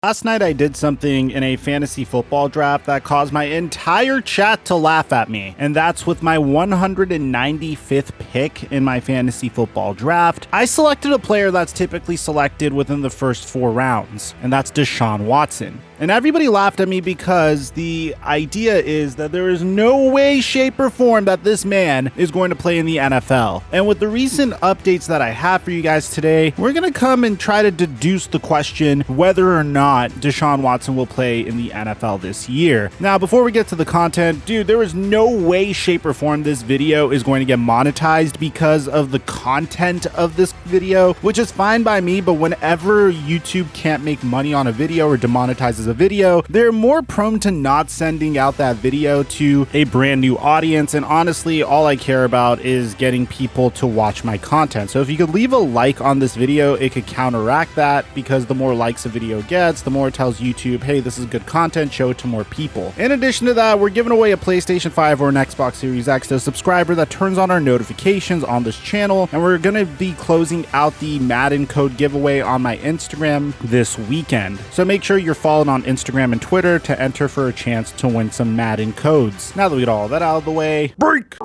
Last night I did something in a fantasy football draft that caused my entire chat to laugh at me, and that's with my 195th pick in my fantasy football draft. I selected a player that's typically selected within the first 4 rounds, and that's Deshaun Watson. And everybody laughed at me because the idea is that there is no way, shape, or form that this man is going to play in the NFL. And with the recent updates that I have for you guys today, we're going to come and try to deduce the question whether or not Deshaun Watson will play in the NFL this year. Now, before we get to the content, dude, there is no way, shape, or form this video is going to get monetized because of the content of this video, which is fine by me, but whenever YouTube can't make money on a video or demonetizes a video, they're more prone to not sending out that video to a brand new audience. And honestly, all I care about is getting people to watch my content. So if you could leave a like on this video, it could counteract that, because the more likes a video gets, the more it tells YouTube, hey, this is good content, show it to more people. In addition to that, we're giving away a PlayStation 5 or an Xbox Series X to a subscriber that turns on our notifications on this channel, and we're going to be closing out the Madden code giveaway on my Instagram this weekend. So make sure you're following on Instagram and Twitter to enter for a chance to win some Madden codes. Now that we got all that out of the way, break!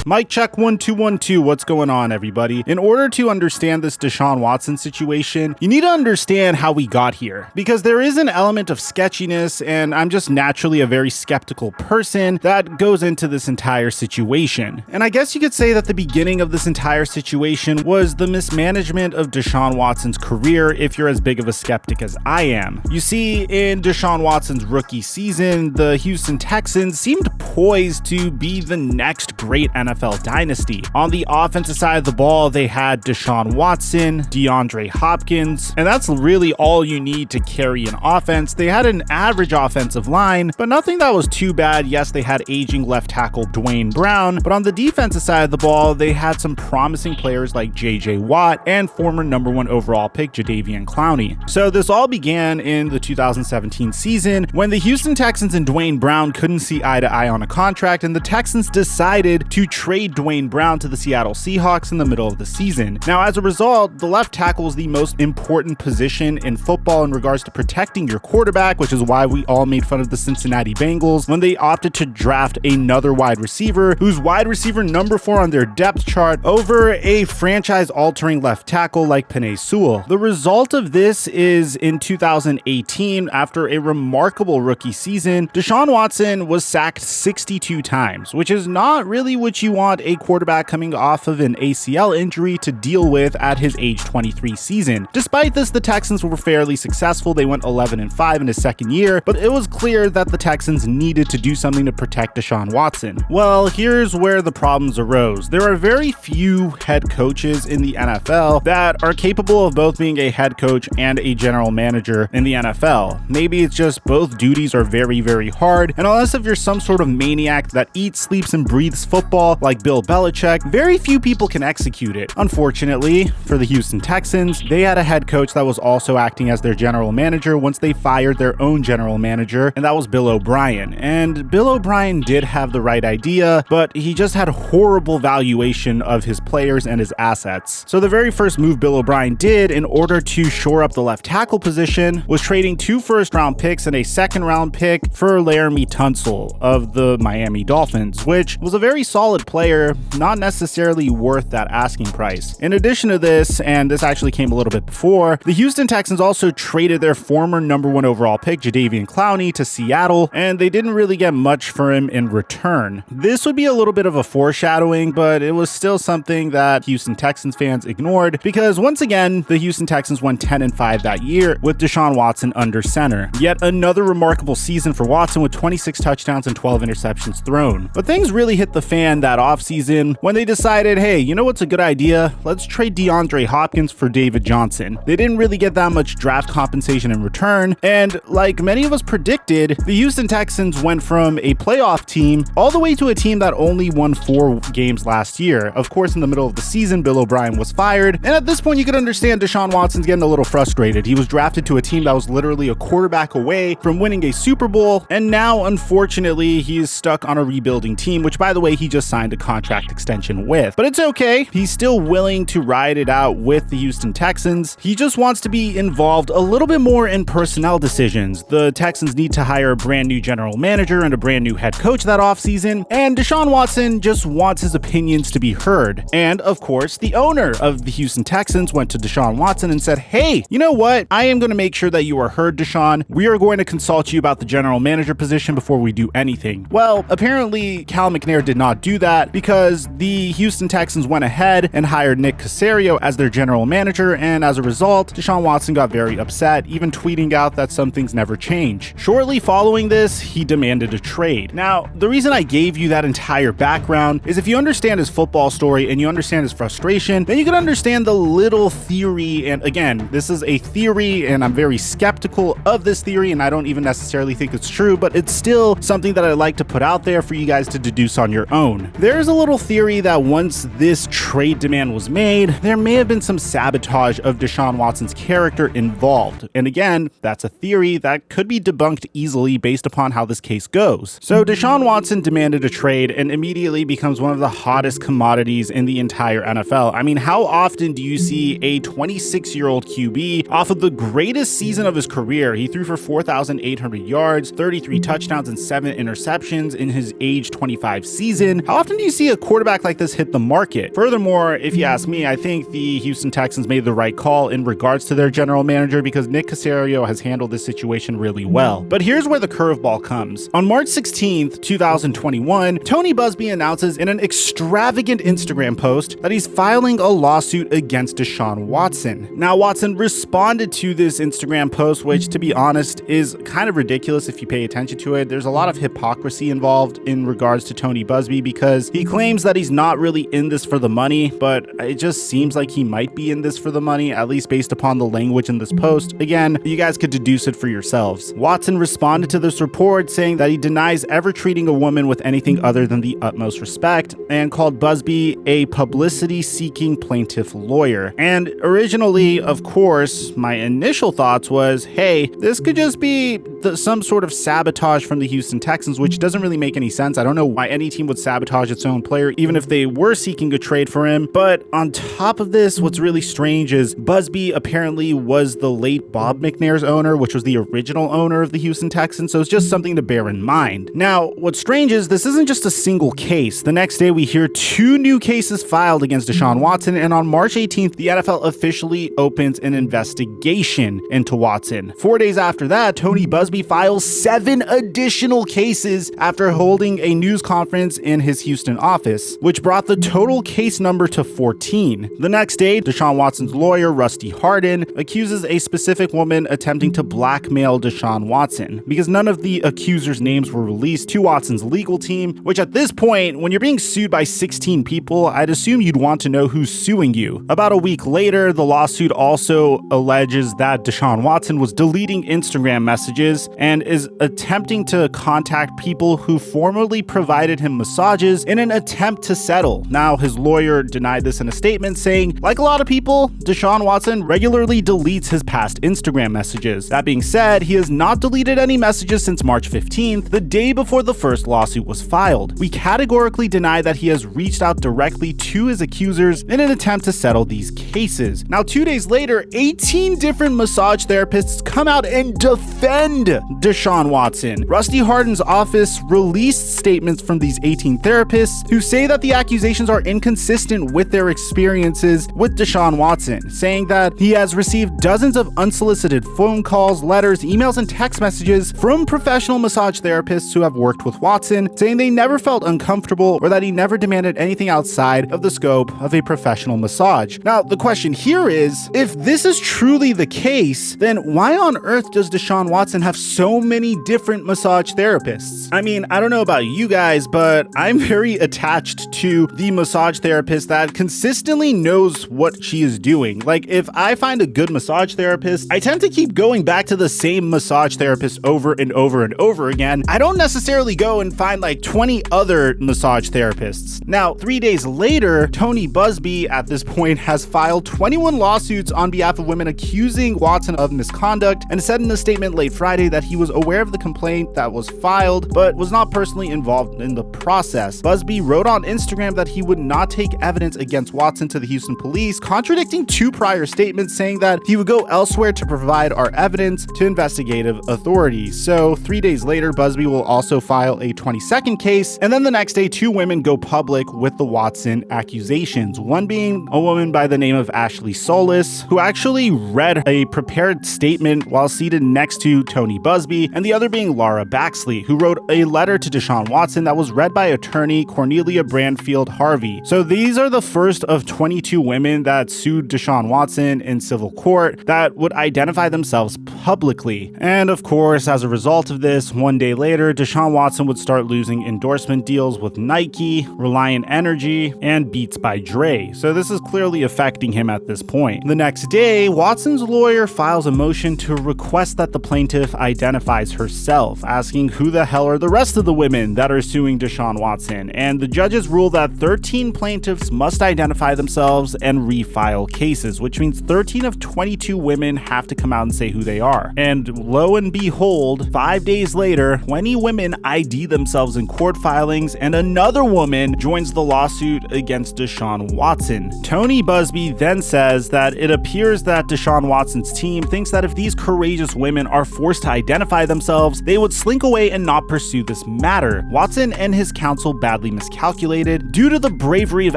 Mic check 1 2 1 2. What's going on, everybody? In order to understand this Deshaun Watson situation, you need to understand how we got here, because there is an element of sketchiness, and I'm just naturally a very skeptical person that goes into this entire situation. And I guess you could say that the beginning of this entire situation was the mismanagement of Deshaun Watson's career, if you're as big of a skeptic as I am. You see, in Deshaun Watson's rookie season, the Houston Texans seemed poised to be the next great NFL dynasty. On the offensive side of the ball, they had Deshaun Watson, DeAndre Hopkins, and that's really all you need to carry an offense. They had an average offensive line, but nothing that was too bad. Yes, they had aging left tackle Dwayne Brown, but on the defensive side of the ball, they had some promising players like JJ Watt and former number 1 overall pick Jadeveon Clowney. So this all began in the 2017 season when the Houston Texans and Dwayne Brown couldn't see eye to eye on a contract, and the Texans decided to trade Dwayne Brown to the Seattle Seahawks in the middle of the season. Now, as a result, the left tackle is the most important position in football in regards to protecting your quarterback, which is why we all made fun of the Cincinnati Bengals when they opted to draft another wide receiver who's wide receiver number 4 on their depth chart over a franchise-altering left tackle like Penei Sewell. The result of this is in 2018, after a remarkable rookie season, Deshaun Watson was sacked 62 times, which is not really what you want a quarterback coming off of an ACL injury to deal with at his age 23 season. Despite this, the Texans were fairly successful. They went 11-5 in his second year, but it was clear that the Texans needed to do something to protect Deshaun Watson. Well, here's where the problems arose. There are very few head coaches in the NFL that are capable of both being a head coach and a general manager in the NFL. Maybe it's just both duties are very, very hard, and unless if you're some sort of maniac that eats, sleeps, and breathes football like Bill Belichick, very few people can execute it. Unfortunately, for the Houston Texans, they had a head coach that was also acting as their general manager once they fired their own general manager, and that was Bill O'Brien. And Bill O'Brien did have the right idea, but he just had horrible valuation of his players and his assets. So the very first move Bill O'Brien did in order to shore up the left tackle position was trading 2 first-round picks and a second-round pick for Laramie Tunsil of the Miami Dolphins, which was a very solid player, not necessarily worth that asking price. In addition to this, and this actually came a little bit before, the Houston Texans also traded their former number 1 overall pick Jadeveon Clowney to Seattle, and they didn't really get much for him in return. This would be a little bit of a foreshadowing, but it was still something that Houston Texans fans ignored, because once again, the Houston Texans went 10-5 that year with Deshaun Watson under center. Yet another remarkable season for Watson with 26 touchdowns and 12 interceptions thrown. But things really hit the fan that offseason when they decided, hey, you know what's a good idea? Let's trade DeAndre Hopkins for David Johnson. They didn't really get that much draft compensation in return, and like many of us predicted, the Houston Texans went from a playoff team all the way to a team that only won 4 games last year. Of course, in the middle of the season, Bill O'Brien was fired, and at this point, you could understand Deshaun Watson's getting a little frustrated. He was drafted to a team that was literally a quarterback away from winning a Super Bowl, and now, unfortunately, he is stuck on a rebuilding team, which, by the way, he just signed a contract extension with. But it's okay. He's still willing to ride it out with the Houston Texans. He just wants to be involved a little bit more in personnel decisions. The Texans need to hire a brand new general manager and a brand new head coach that offseason, and Deshaun Watson just wants his opinions to be heard. And of course, the owner of the Houston Texans went to Deshaun Watson and said, hey, you know what? I am going to make sure that you are heard, Deshaun. We are going to consult you about the general manager position before we do anything. Well, apparently Cal McNair did not do that because the Houston Texans went ahead and hired Nick Caserio as their general manager, and as a result, Deshaun Watson got very upset, even tweeting out that some things never change. Shortly following this, he demanded a trade. Now, the reason I gave you that entire background is if you understand his football story and you understand his frustration, then you can understand the little theory. And again, this is a theory and I'm very skeptical of this theory and I don't even necessarily think it's true, but it's still something that I like to put out there for you guys to deduce on your own. There's a little theory that once this trade demand was made, there may have been some sabotage of Deshaun Watson's character involved. And again, that's a theory that could be debunked easily based upon how this case goes. So Deshaun Watson demanded a trade and immediately becomes one of the hottest commodities in the entire NFL. I mean, how often do you see a 26-year-old QB off of the greatest season of his career? He threw for 4,800 yards, 33 touchdowns, and 7 interceptions in his age 25 season. How often do you see a quarterback like this hit the market? Furthermore, if you ask me, I think the Houston Texans made the right call in regards to their general manager because Nick Caserio has handled this situation really well. But here's where the curveball comes. On March 16th, 2021, Tony Buzbee announces in an extravagant Instagram post that he's filing a lawsuit against Deshaun Watson. Now, Watson responded to this Instagram post, which, to be honest, is kind of ridiculous if you pay attention to it. There's a lot of hypocrisy involved in regards to Tony Buzbee because he claims that he's not really in this for the money, but it just seems like he might be in this for the money, at least based upon the language in this post. Again, you guys could deduce it for yourselves. Watson responded to this report saying that he denies ever treating a woman with anything other than the utmost respect and called Buzbee a publicity-seeking plaintiff lawyer. And originally, of course, my initial thoughts was, hey, this could just be some sort of sabotage from the Houston Texans, which doesn't really make any sense. I don't know why any team would sabotage its own player, even if they were seeking a trade for him. But on top of this, what's really strange is Buzbee apparently was the late Bob McNair's owner, which was the original owner of the Houston Texans, so it's just something to bear in mind. Now, what's strange is this isn't just a single case. The next day, we hear 2 new cases filed against Deshaun Watson, and on March 18th, the NFL officially opens an investigation into Watson. 4 days after that, Tony Buzbee files 7 additional cases after holding a news conference in his Houston office, which brought the total case number to 14. The next day, Deshaun Watson's lawyer, Rusty Hardin, accuses a specific woman attempting to blackmail Deshaun Watson because none of the accusers' names were released to Watson's legal team, which at this point, when you're being sued by 16 people, I'd assume you'd want to know who's suing you. About a week later, the lawsuit also alleges that Deshaun Watson was deleting Instagram messages and is attempting to contact people who formerly provided him massages in an attempt to settle. Now, his lawyer denied this in a statement saying, like a lot of people, Deshaun Watson regularly deletes his past Instagram messages. That being said, he has not deleted any messages since March 15th, the day before the first lawsuit was filed. We categorically deny that he has reached out directly to his accusers in an attempt to settle these cases. Now, 2 days later, 18 different massage therapists come out and defend Deshaun Watson. Rusty Hardin's office released statements from these 18 therapists who say that the accusations are inconsistent with their experiences with Deshaun Watson, saying that he has received dozens of unsolicited phone calls, letters, emails, and text messages from professional massage therapists who have worked with Watson, saying they never felt uncomfortable or that he never demanded anything outside of the scope of a professional massage. Now, the question here is, if this is truly the case, then why on earth does Deshaun Watson have have so many different massage therapists. I mean, I don't know about you guys, but I'm very attached to the massage therapist that consistently knows what she is doing. Like, if I find a good massage therapist, I tend to keep going back to the same massage therapist over and over and over again. I don't necessarily go and find like 20 other massage therapists. Now, 3 days later, Tony Busby at this point has filed 21 lawsuits on behalf of women accusing Watson of misconduct, and said in a statement late Friday that he was aware of the complaint that was filed, but was not personally involved in the process. Busby wrote on Instagram that he would not take evidence against Watson to the Houston police, contradicting 2 prior statements saying that he would go elsewhere to provide our evidence to investigative authorities. So 3 days later, Busby will also file a 22nd case, and then the next day 2 women go public with the Watson accusations, one being a woman by the name of Ashley Solis, who actually read a prepared statement while seated next to Tony Busby, and the other being Laura Baxley, who wrote a letter to Deshaun Watson that was read by attorney Cornelia Brandfield Harvey. So these are the first of 22 women that sued Deshaun Watson in civil court that would identify themselves publicly. And of course, as a result of this, 1 day later, Deshaun Watson would start losing endorsement deals with Nike, Reliant Energy, and Beats by Dre. So this is clearly affecting him at this point. The next day, Watson's lawyer files a motion to request that the plaintiff identifies herself, asking who the hell are the rest of the women that are suing Deshaun Watson. And the judges rule that 13 plaintiffs must identify themselves and refile cases, which means 13 of 22 women have to come out and say who they are. And lo and behold, 5 days later, 20 women ID themselves in court filings, and another woman joins the lawsuit against Deshaun Watson. Tony Busby then says that it appears that Deshaun Watson's team thinks that if these courageous women are forced to identify themselves, they would slink away and not pursue this matter. Watson and his counsel badly miscalculated due to the bravery of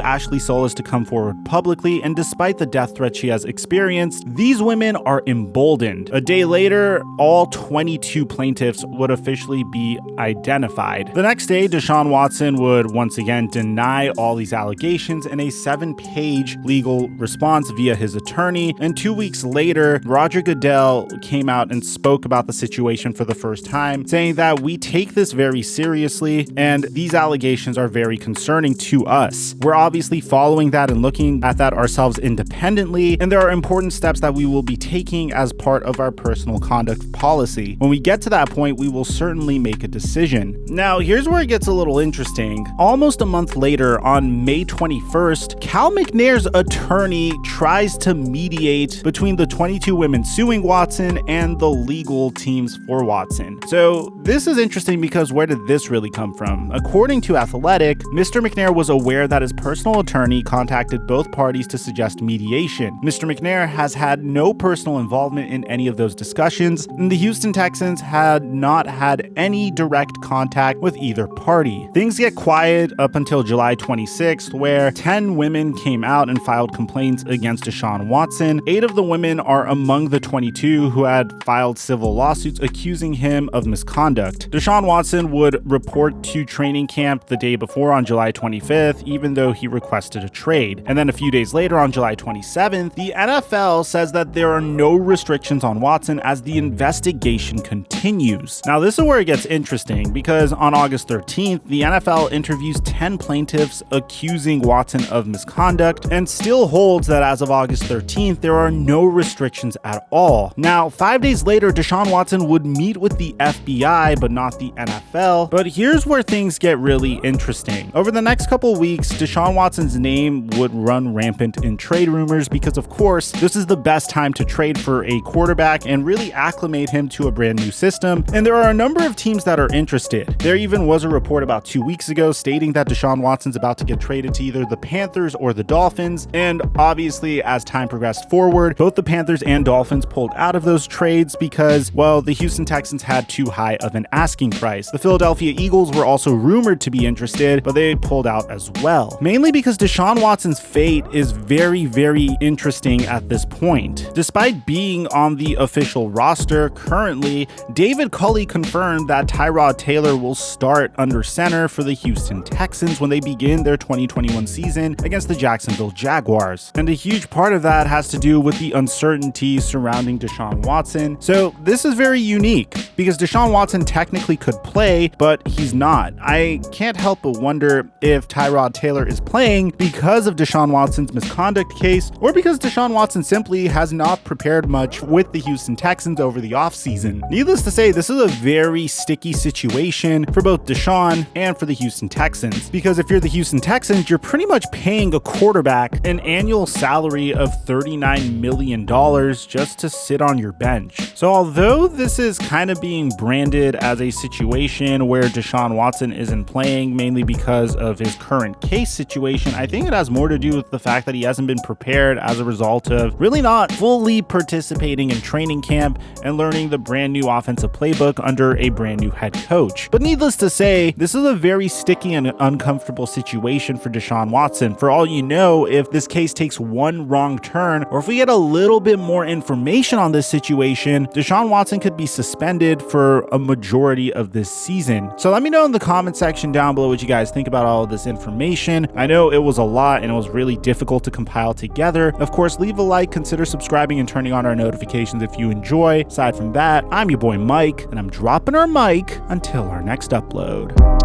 Ashley Solis to come forward publicly, and despite the death threat she has experienced, these women are emboldened. A day later, all 22 plaintiffs would officially be identified. The next day, Deshaun Watson would once again deny all these allegations in a 7-page legal response via his attorney, and 2 weeks later, Roger Goodell came out and spoke about the situation for the first time, saying that we take this very seriously and these allegations are very concerning to us. We're obviously following that and looking at that ourselves independently, and there are important steps that we will be taking as part of our personal conduct policy. When we get to that point, we will certainly make a decision. Now, here's where it gets a little interesting. Almost a month later, on May 21st, Cal McNair's attorney tries to mediate between the 22 women suing Watson and the legal teams for Watson. So this is interesting because where did this really come from? According to Athletic, Mr. McNair was aware that his personal attorney contacted both parties to suggest mediation. Mr. McNair has had no personal involvement in any of those discussions, and the Houston Texans had not had any direct contact with either party. Things get quiet up until July 26th, where 10 women came out and filed complaints against Deshaun Watson. 8 of the women are among the 22 who had filed civil lawsuits accusing him of misconduct. Deshaun Watson would report to training camp the day before on July 25th, even though he requested a trade. And then a few days later, on July 27th, the NFL says that there are no restrictions on Watson as the investigation continues. Now, this is where it gets interesting, because on August 13th, the NFL interviews 10 plaintiffs accusing Watson of misconduct and still holds that as of August 13th, there are no restrictions at all. Now, 5 days later, Deshaun Watson would meet with the FBI, but not the NFL. But here's where things get really interesting. Over the next couple weeks, Deshaun Watson's name would run rampant in trade rumors because, of course, this is the best time to trade for a quarterback and really acclimate him to a brand new system. And there are a number of teams that are interested. There even was a report about 2 weeks ago stating that Deshaun Watson's about to get traded to either the Panthers or the Dolphins. And obviously, as time progressed forward, both the Panthers and Dolphins pulled out of those trades because, well, the Houston Texans had too high of an asking price. The Philadelphia Eagles were also rumored to be interested, but they pulled out as well. Mainly because Deshaun Watson's fate is very, very interesting at this point. Despite being on the official roster currently, David Culley confirmed that Tyrod Taylor will start under center for the Houston Texans when they begin their 2021 season against the Jacksonville Jaguars. And a huge part of that has to do with the uncertainty surrounding Deshaun Watson. So this is very unique because Deshaun Watson technically could play, but he's not. I can't help but wonder if Tyrod Taylor is playing because of Deshaun Watson's misconduct case, or because Deshaun Watson simply has not prepared much with the Houston Texans over the offseason. Needless to say, this is a very sticky situation for both Deshaun and for the Houston Texans, because if you're the Houston Texans, you're pretty much paying a quarterback an annual salary of $39 million just to sit on your bench. So although this is kind of being branded as a situation where Deshaun Watson isn't playing mainly because of his current case situation, I think it has more to do with the fact that he hasn't been prepared as a result of really not fully participating in training camp and learning the brand new offensive playbook under a brand new head coach. But needless to say, this is a very sticky and uncomfortable situation for Deshaun Watson. For all you know, if this case takes one wrong turn, or if we get a little bit more information on this situation, Deshaun Watson could be suspended for a majority of this season. So let me know in the comment section down below what you guys think about all of this information. I know it was a lot and it was really difficult to compile together. Of course, leave a like, consider subscribing and turning on our notifications if you enjoy. Aside from that, I'm your boy Mike, and I'm dropping our mic until our next upload.